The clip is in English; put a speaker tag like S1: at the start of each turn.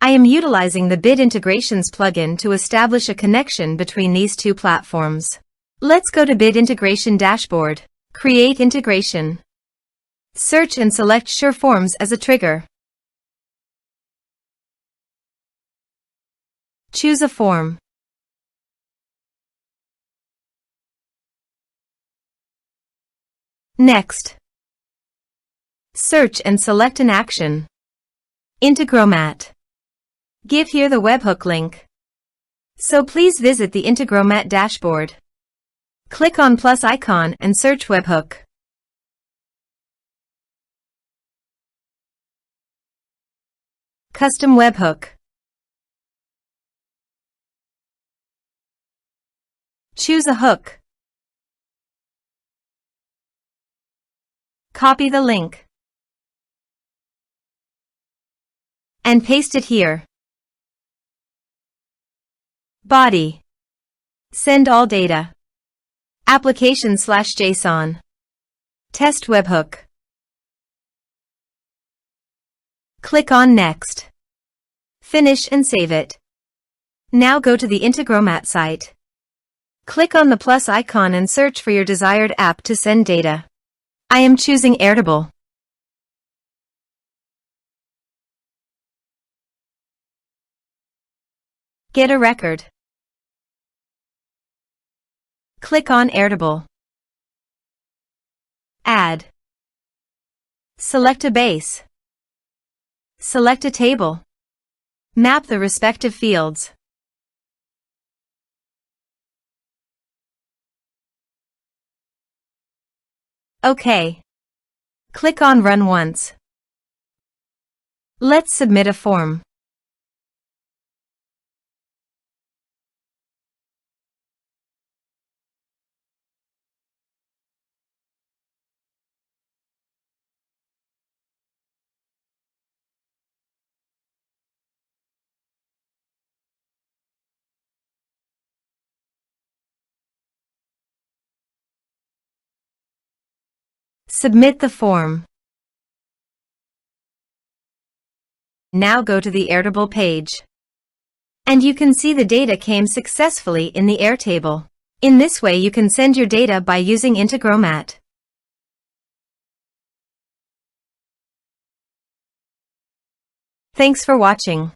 S1: I am utilizing the Bit Integrations plugin to establish a connection between these two platforms. Let's go to Bit Integration Dashboard. Create integration. Search and select SureForms as a trigger. Choose a form. Next, search and select an action. Integromat. Give here the webhook link. So please visit the Integromat dashboard. Click on plus icon and search webhook. Custom webhook. Choose a hook. Copy the link and paste it here. Body. Send all data. Application/JSON. Test webhook. Click on Next. Finish and save it. Now go to the Integromat site. Click on the plus icon and search for your desired app to send data. I am choosing Airtable. Get a record. Click on Airtable. Add. Select a base. Select a table. Map the respective fields. OK. Click on Run once. Let's submit a form. Submit the form. Now go to the Airtable page. And you can see the data came successfully in the Airtable. In this way you can send your data by using Integromat. Thanks for watching.